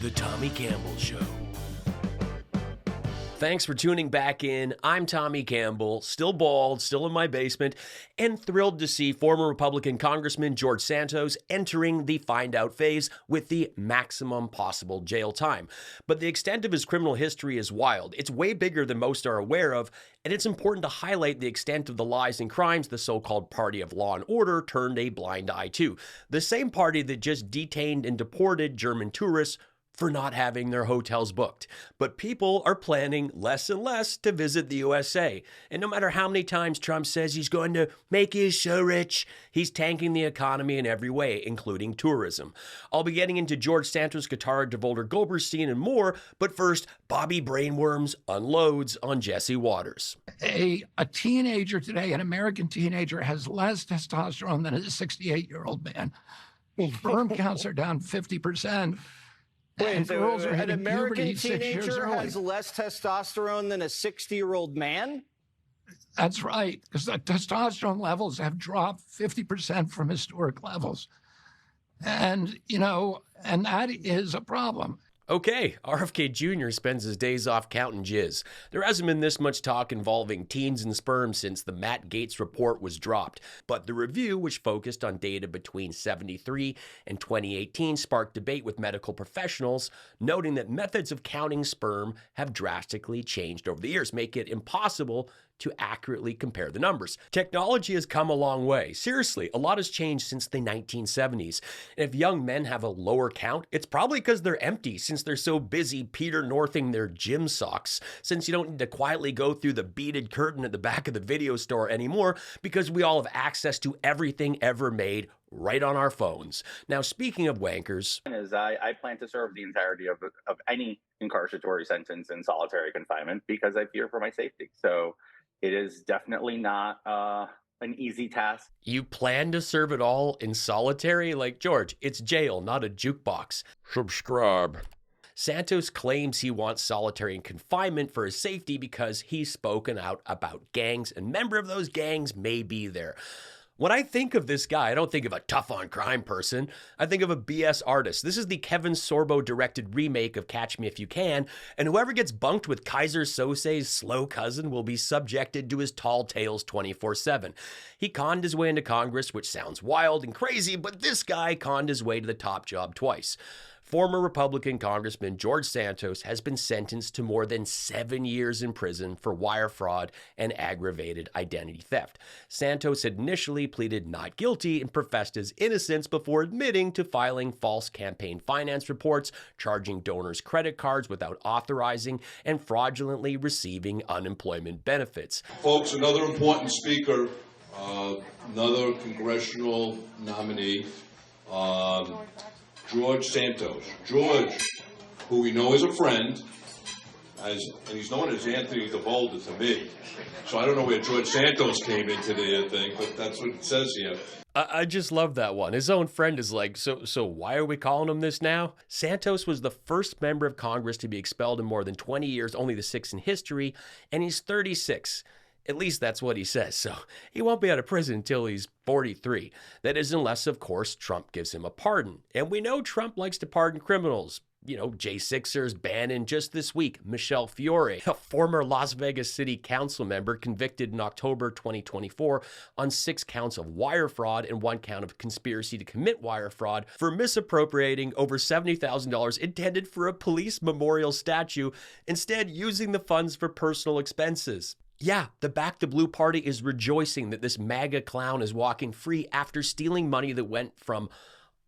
The Tommy Campbell Show. Thanks for tuning back in. I'm Tommy Campbell, still bald, still in my basement, and thrilled to see former Republican Congressman George Santos entering the find out phase with the maximum possible jail time. But the extent of his criminal history is wild. It's way bigger than most are aware of, and it's important to highlight the extent of the lies and crimes the so-called party of law and order turned a blind eye to. The same party that just detained and deported German tourists for not having their hotels booked. But people are planning less and less to visit the USA. And no matter how many times Trump says he's going to make you so rich, he's tanking the economy in every way, including tourism. I'll be getting into George Santos, Qatar, DeVolder Goldberstein, and more, but first, Bobby Brainworms unloads on Jesse Waters. A teenager today, an American teenager, has less testosterone than a 68-year-old man. Sperm counts are down 50%. Wait, so an American teenager has less testosterone than a 60-year-old man? That's right, because the testosterone levels have dropped 50% from historic levels. And, and that is a problem. Okay, RFK Jr. spends his days off counting jizz. There hasn't been this much talk involving teens and sperm since the Matt Gaetz report was dropped. But the review, which focused on data between 73 and 2018, sparked debate with medical professionals, noting that methods of counting sperm have drastically changed over the years, making it impossible to accurately compare the numbers. Technology has come a long way. Seriously, a lot has changed since the 1970s. And if young men have a lower count, it's probably because they're empty, since they're so busy Peter Northing their gym socks, since you don't need to quietly go through the beaded curtain at the back of the video store anymore, because we all have access to everything ever made right on our phones. Now, speaking of wankers, I plan to serve the entirety of any incarceratory sentence in solitary confinement because I fear for my safety. So it is definitely not an easy task. You plan to serve it all in solitary? Like, George, it's jail, not a jukebox. Subscribe. Santos claims he wants solitary confinement for his safety because he's spoken out about gangs, and a member of those gangs may be there. When I think of this guy, I don't think of a tough-on-crime person. I think of a BS artist. This is the Kevin Sorbo-directed remake of Catch Me If You Can, and whoever gets bunked with Kaiser Sose's slow cousin will be subjected to his tall tales 24/7. He conned his way into Congress, which sounds wild and crazy, but this guy conned his way to the top job twice. Former Republican Congressman George Santos has been sentenced to more than 7 years in prison for wire fraud and aggravated identity theft. Santos had initially pleaded not guilty and professed his innocence before admitting to filing false campaign finance reports, charging donors credit cards without authorizing, and fraudulently receiving unemployment benefits. Folks, another important speaker, another congressional nominee, George Santos. George, who we know is a friend, and he's known as Anthony DeVolder to me. So I don't know where George Santos came into the thing, but that's what it says here. I just love that one. His own friend is like, so why are we calling him this now? Santos was the first member of Congress to be expelled in more than 20 years, only the sixth in history, and he's 36. At least that's what he says, so he won't be out of prison until he's 43. That is unless, of course, Trump gives him a pardon. And we know Trump likes to pardon criminals. J6ers, Bannon, just this week, Michele Fiore, a former Las Vegas City Council member convicted in October 2024 on 6 counts of wire fraud and 1 count of conspiracy to commit wire fraud for misappropriating over $70,000 intended for a police memorial statue, instead using the funds for personal expenses. Yeah, the Back the Blue Party is rejoicing that this MAGA clown is walking free after stealing money that went from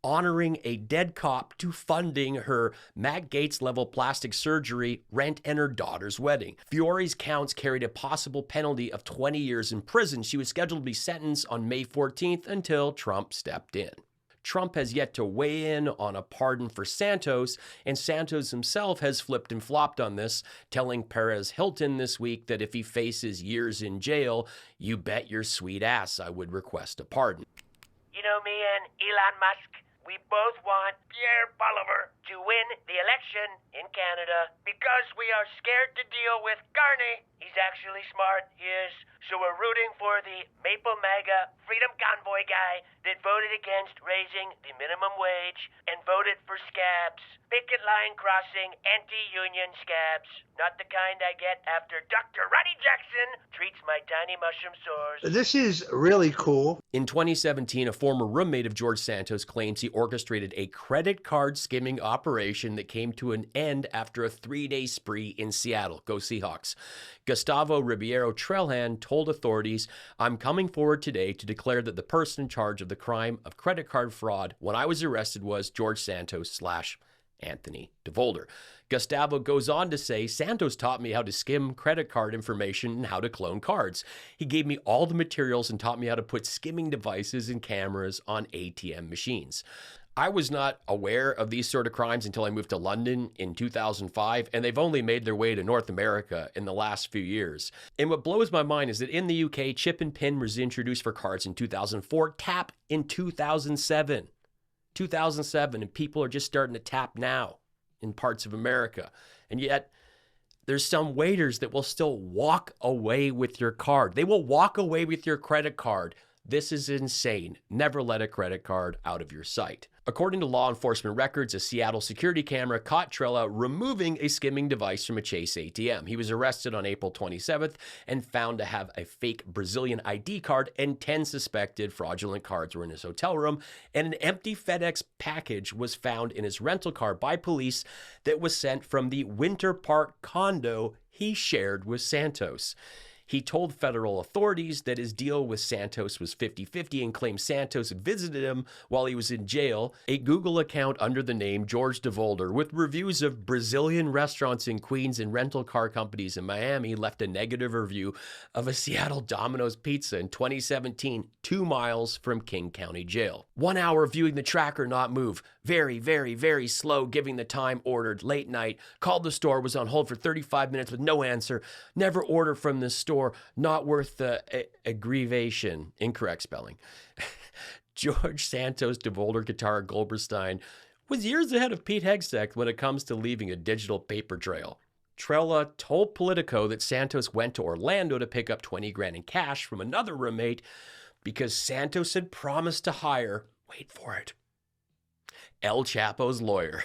honoring a dead cop to funding her Matt Gaetz-level plastic surgery, rent, and her daughter's wedding. Fiore's counts carried a possible penalty of 20 years in prison. She was scheduled to be sentenced on May 14th until Trump stepped in. Trump has yet to weigh in on a pardon for Santos, and Santos himself has flipped and flopped on this, telling Perez Hilton this week that if he faces years in jail, you bet your sweet ass I would request a pardon. You know, me and Elon Musk, we both want Pierre Bolivar to win the election in Canada because we are scared to deal with Carney. He's actually smart. He is So we're rooting for the Maple MAGA Freedom Convoy guy that voted against raising the minimum wage and voted for scabs. Picket line crossing, anti-union scabs. Not the kind I get after Dr. Roddy Jackson treats my tiny mushroom sores. This is really cool. In 2017, a former roommate of George Santos claims he orchestrated a credit card skimming operation that came to an end after a 3-day spree in Seattle. Go Seahawks. Gustavo Ribeiro Trelhan told authorities, "I'm coming forward today to declare that the person in charge of the crime of credit card fraud when I was arrested was George Santos / Anthony DeVolder." Gustavo goes on to say, "Santos taught me how to skim credit card information and how to clone cards. He gave me all the materials and taught me how to put skimming devices and cameras on ATM machines." I was not aware of these sort of crimes until I moved to London in 2005, and they've only made their way to North America in the last few years. And what blows my mind is that in the UK, chip and pin was introduced for cards in 2004, tap in 2007. 2007, and people are just starting to tap now in parts of America. And yet, there's some waiters that will still walk away with your card. They will walk away with your credit card. This is insane. Never let a credit card out of your sight. According to law enforcement records, a Seattle security camera caught Trella removing a skimming device from a Chase ATM. He was arrested on April 27th and found to have a fake Brazilian ID card, and 10 suspected fraudulent cards were in his hotel room, and an empty FedEx package was found in his rental car by police that was sent from the Winter Park condo he shared with Santos. He told federal authorities that his deal with Santos was 50-50 and claimed Santos visited him while he was in jail. A Google account under the name George DeVolder with reviews of Brazilian restaurants in Queens and rental car companies in Miami left a negative review of a Seattle Domino's Pizza in 2017, 2 miles from King County Jail. 1 hour viewing the tracker not move. Very, very, very slow giving the time ordered. Late night. Called the store, was on hold for 35 minutes with no answer. Never order from this store. Not worth the aggravation. Incorrect spelling. George Santos DeVolder guitar Goldberstein was years ahead of Pete Hegseth when it comes to leaving a digital paper trail. Trella told Politico that Santos went to Orlando to pick up 20 grand in cash from another roommate because Santos had promised to hire, wait for it, El Chapo's lawyer.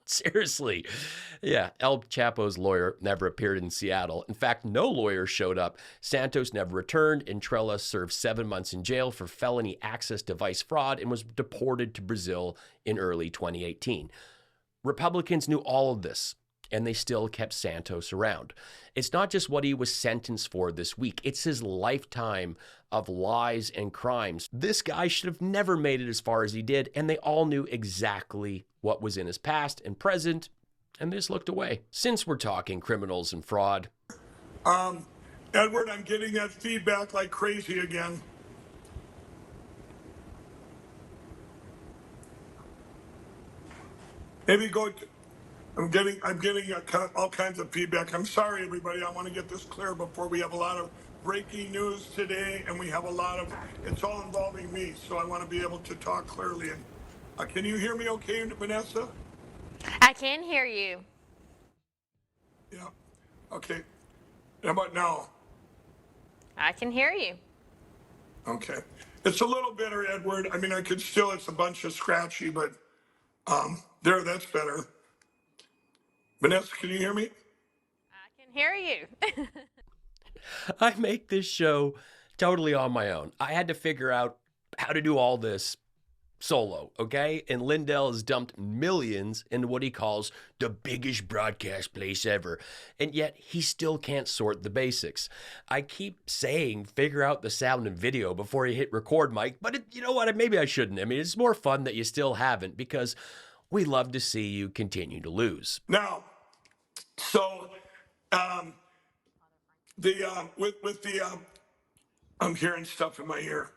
Seriously. Yeah, El Chapo's lawyer never appeared in Seattle. In fact, no lawyer showed up. Santos never returned, and Trella served 7 months in jail for felony access device fraud and was deported to Brazil in early 2018. Republicans knew all of this, and they still kept Santos around. It's not just what he was sentenced for this week. It's his lifetime of lies and crimes. This guy should have never made it as far as he did, and they all knew exactly what was in his past and present, and they just looked away. Since we're talking criminals and fraud. Edward, I'm getting that feedback like crazy again. Maybe go. I'm getting all kinds of feedback. I'm sorry, everybody. I want to get this clear before we have a lot of breaking news today, and we have a lot of. It's all involving me, so I want to be able to talk clearly. And can you hear me, okay, Vanessa? I can hear you. Yeah. Okay. How about now? I can hear you. Okay. It's a little better, Edward. I mean, I could still. It's a bunch of scratchy, but there. That's better. Vanessa, can you hear me? I can hear you. I make this show totally on my own. I had to figure out how to do all this solo, okay? And Lindell has dumped millions into what he calls the biggest broadcast place ever. And yet he still can't sort the basics. I keep saying figure out the sound and video before you hit record, Mike, but you know what? Maybe I shouldn't. I mean, it's more fun that you still haven't because we love to see you continue to lose. Now, so I'm hearing stuff in my ear.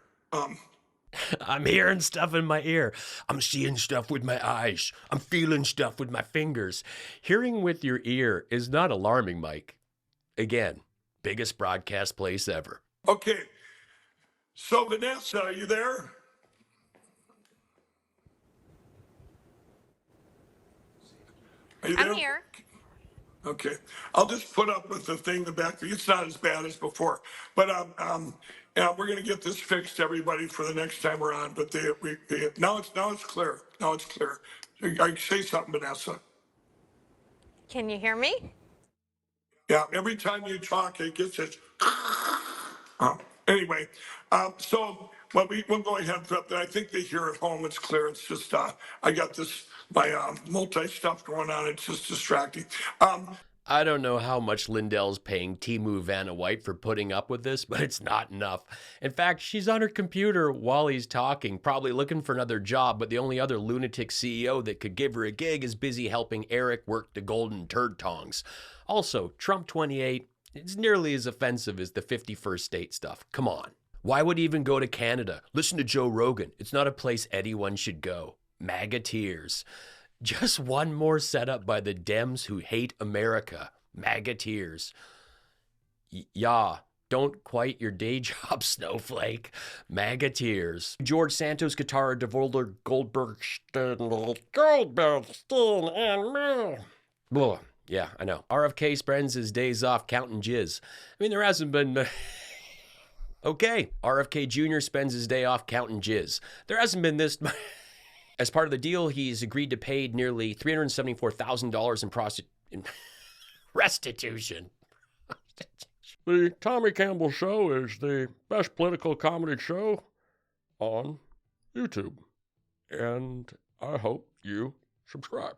I'm hearing stuff in my ear. I'm seeing stuff with my eyes. I'm feeling stuff with my fingers. Hearing with your ear is not alarming, Mike. Again, biggest broadcast place ever. Okay. So, Vanessa, are you there? Are you there? I'm here. Okay, I'll just put up with the thing in the back. It's not as bad as before, but yeah, we're gonna get this fixed, everybody, for the next time we're on. But now it's clear. Now it's clear. I say something, Vanessa. Can you hear me? Yeah, every time you talk, it gets this. Anyway, so we'll go ahead. But I think they hear at home. It's clear. It's just I got this my multi stuff going on. It's just distracting. I don't know how much Lindell's paying Timu Vanna White for putting up with this, but it's not enough. In fact, she's on her computer while he's talking, probably looking for another job, but the only other lunatic CEO that could give her a gig is busy helping Eric work the golden turd tongs. Also, Trump 28, it's nearly as offensive as the 51st state stuff. Come on. Why would he even go to Canada? Listen to Joe Rogan. It's not a place anyone should go. MAGA tears. Just one more setup by the Dems who hate America. MAGA tears. Yeah, don't quit your day job, snowflake. MAGA tears. George Santos guitar Devolder Goldbergstein and me. Yeah, I know. RFK spends his days off counting jizz. I mean, there hasn't been... Okay, RFK Jr. spends his day off counting jizz. There hasn't been this... As part of the deal, he's agreed to pay nearly $374,000 in restitution. The Tommy Campbell Show is the best political comedy show on YouTube, and I hope you subscribe.